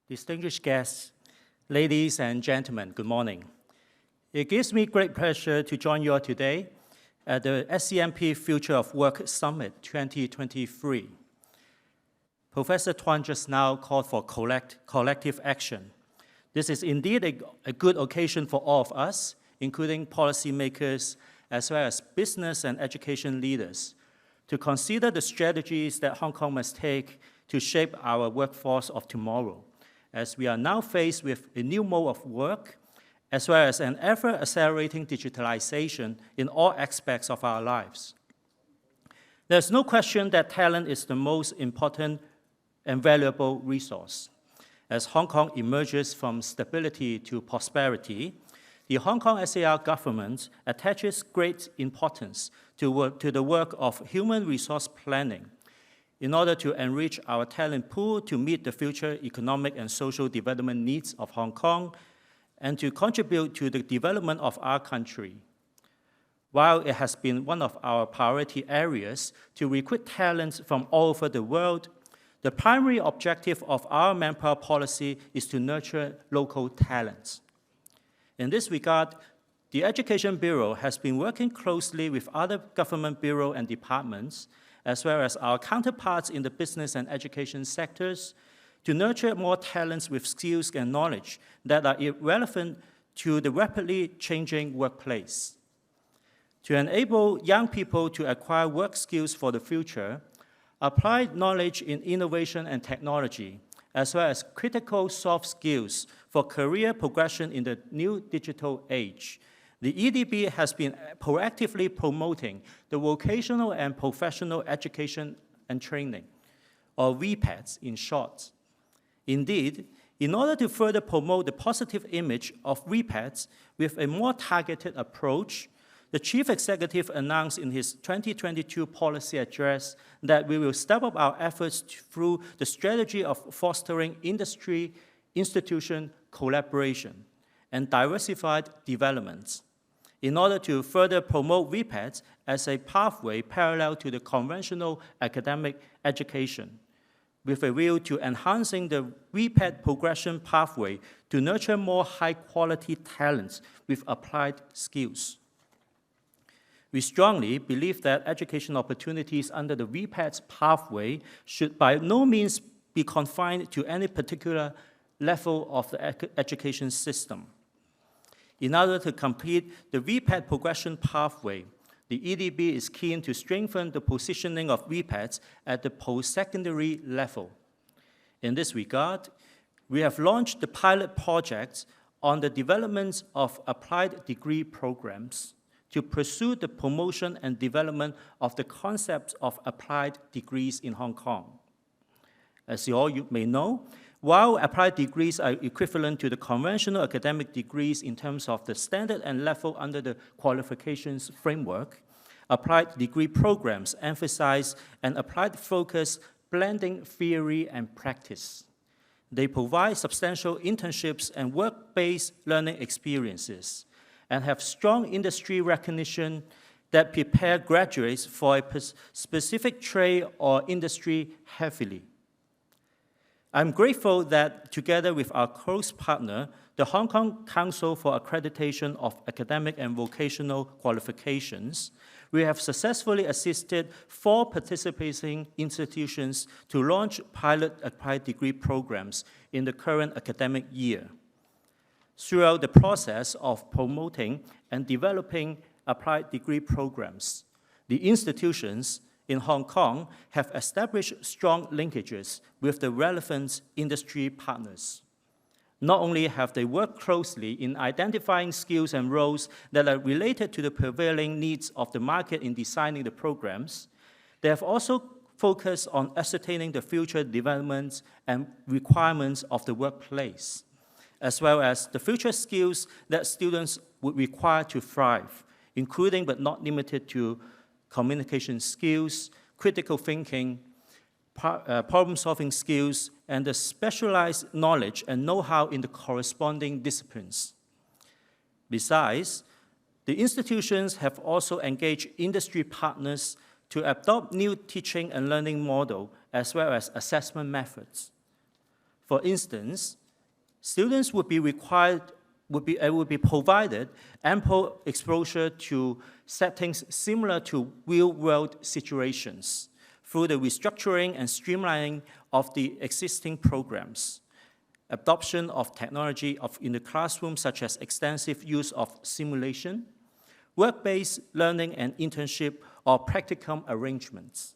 Distinguished guests, ladies and gentlemen, good morning. It gives me great pleasure to join you all today at the SCMP Future of Work Summit 2023. Professor Tuan just now called for collective action. This is indeed a good occasion for all of us, including policymakers as well as business and education leaders, to consider the strategies that Hong Kong must take to shape our workforce of tomorrow, as we are now faced with a new mode of work, as well as an ever-accelerating digitalization in all aspects of our lives. There's no question that talent is the most important and valuable resource. As Hong Kong emerges from stability to prosperity, the Hong Kong SAR government attaches great importance to the work of human resource planning in order to enrich our talent pool to meet the future economic and social development needs of Hong Kong and to contribute to the development of our country. While it has been one of our priority areas to recruit talents from all over the world, the primary objective of our manpower policy is to nurture local talents. In this regard, the Education Bureau has been working closely with other government bureaus and departments, as well as our counterparts in the business and education sectors, to nurture more talents with skills and knowledge that are relevant to the rapidly changing workplace. To enable young people to acquire work skills for the future, applied knowledge in innovation and technology, as well as critical soft skills for career progression in the new digital age, the EDB has been proactively promoting the vocational and professional education and training, or VPETs in short. Indeed, in order to further promote the positive image of VPETs with a more targeted approach, the Chief Executive announced in his 2022 policy address that we will step up our efforts through the strategy of fostering industry, institution collaboration, and diversified developments in order to further promote VPETs as a pathway parallel to the conventional academic education, with a view to enhancing the VPET progression pathway to nurture more high-quality talents with applied skills. We strongly believe that education opportunities under the VPET pathway should by no means be confined to any particular level of the education system. In order to complete the VPET progression pathway, the EDB is keen to strengthen the positioning of VPETs at the post-secondary level. In this regard, we have launched the pilot project on the development of applied degree programs to pursue the promotion and development of the concept of applied degrees in Hong Kong. As you all may know, while applied degrees are equivalent to the conventional academic degrees in terms of the standard and level under the qualifications framework, applied degree programs emphasize an applied focus blending theory and practice. They provide substantial internships and work-based learning experiences and have strong industry recognition that prepare graduates for a specific trade or industry heavily. I'm grateful that together with our close partner, the Hong Kong Council for Accreditation of Academic and Vocational Qualifications, we have successfully assisted 4 participating institutions to launch pilot applied degree programs in the current academic year. Throughout the process of promoting and developing applied degree programs, the institutions in Hong Kong have established strong linkages with the relevant industry partners. Not only have they worked closely in identifying skills and roles that are related to the prevailing needs of the market in designing the programs, they have also focused on ascertaining the future developments and requirements of the workplace, as well as the future skills that students would require to thrive, including but not limited to communication skills, critical thinking, problem-solving skills, and the specialized knowledge and know-how in the corresponding disciplines. Besides, the institutions have also engaged industry partners to adopt new teaching and learning models as well as assessment methods. For instance, students would be provided ample exposure to settings similar to real-world situations through the restructuring and streamlining of the existing programs, adoption of technology in the classroom, such as extensive use of simulation, work-based learning and internship, or practicum arrangements.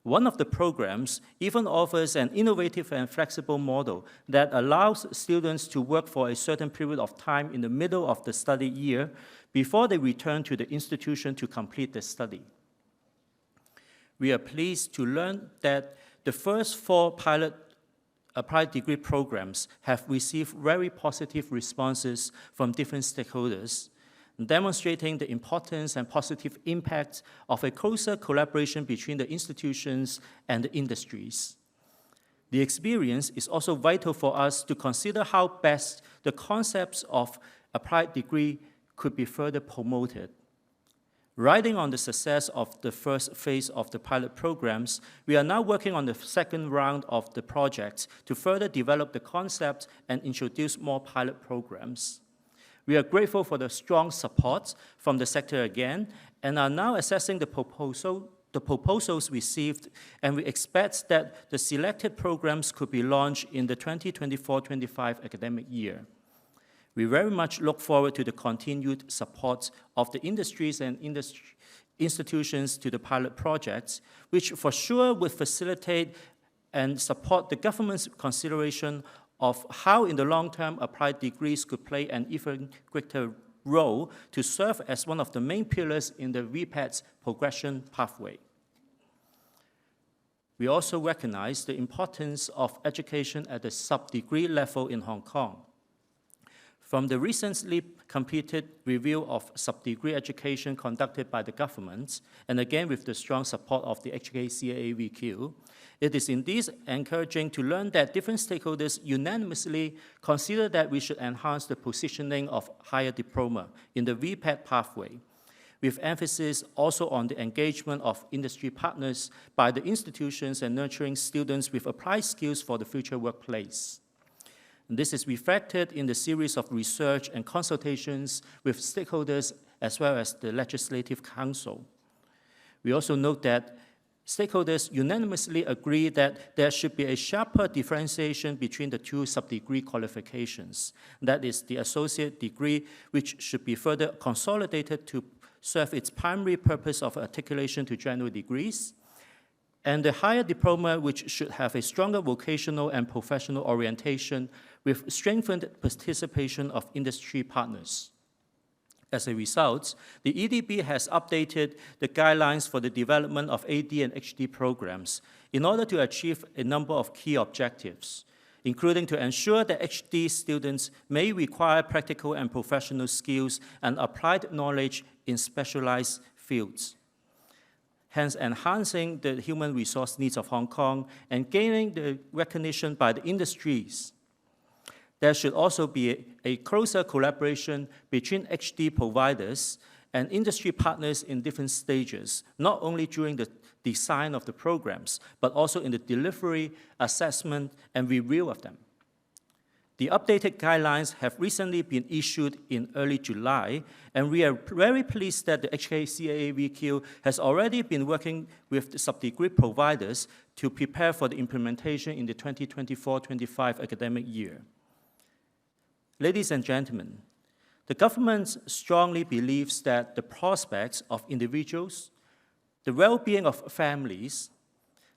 One of the programs even offers an innovative and flexible model that allows students to work for a certain period of time in the middle of the study year before they return to the institution to complete the study. We are pleased to learn that the first 4 pilot applied degree programs have received very positive responses from different stakeholders, demonstrating the importance and positive impact of a closer collaboration between the institutions and the industries. The experience is also vital for us to consider how best the concepts of applied degree could be further promoted. Riding on the success of the first phase of the pilot programs, we are now working on the second round of the project to further develop the concept and introduce more pilot programs. We are grateful for the strong support from the sector again, and are now assessing the proposals received, and we expect that the selected programs could be launched in the 2024-25 academic year. We very much look forward to the continued support of the industries and institutions to the pilot projects, which for sure will facilitate and support the government's consideration of how in the long term applied degrees could play an even greater role to serve as one of the main pillars in the VPAT's progression pathway. We also recognize the importance of education at the sub-degree level in Hong Kong. From the recently completed review of sub-degree education conducted by the government, and again with the strong support of the HKSAR VQ, it is indeed encouraging to learn that different stakeholders unanimously consider that we should enhance the positioning of higher diploma in the VPAT pathway, with emphasis also on the engagement of industry partners by the institutions and nurturing students with applied skills for the future workplace. This is reflected in the series of research and consultations with stakeholders as well as the Legislative Council. We also note that stakeholders unanimously agree that there should be a sharper differentiation between the 2 sub-degree qualifications. That is the associate degree, which should be further consolidated to serve its primary purpose of articulation to general degrees, and the higher diploma, which should have a stronger vocational and professional orientation with strengthened participation of industry partners. As a result, the EDB has updated the guidelines for the development of AD and HD programs in order to achieve a number of key objectives, including to ensure that HD students may require practical and professional skills and applied knowledge in specialized fields, hence enhancing the human resource needs of Hong Kong and gaining the recognition by the industries. There should also be a closer collaboration between HD providers and industry partners in different stages, not only during the design of the programs, but also in the delivery, assessment, and review of them. The updated guidelines have recently been issued in early July, and we are very pleased that the HKSAR VQ has already been working with the sub-degree providers to prepare for the implementation in the 2024-25 academic year. Ladies and gentlemen, the government strongly believes that the prospects of individuals, the well-being of families,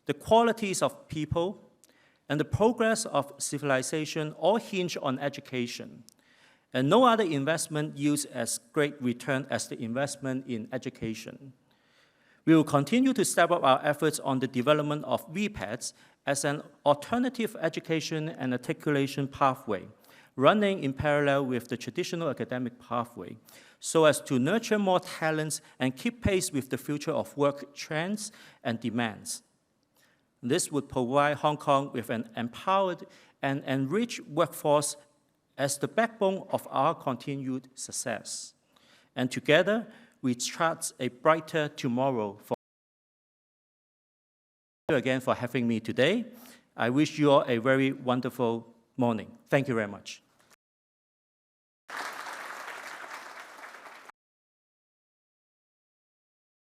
the qualities of people, and the progress of civilization all hinge on education, and no other investment yields as great return as the investment in education. We will continue to step up our efforts on the development of VPATs as an alternative education and articulation pathway, running in parallel with the traditional academic pathway, so as to nurture more talents and keep pace with the future of work trends and demands. This would provide Hong Kong with an empowered and enriched workforce as the backbone of our continued success. And together, we chart a brighter tomorrow. Thank you again for having me today. I wish you all a very wonderful morning. Thank you very much.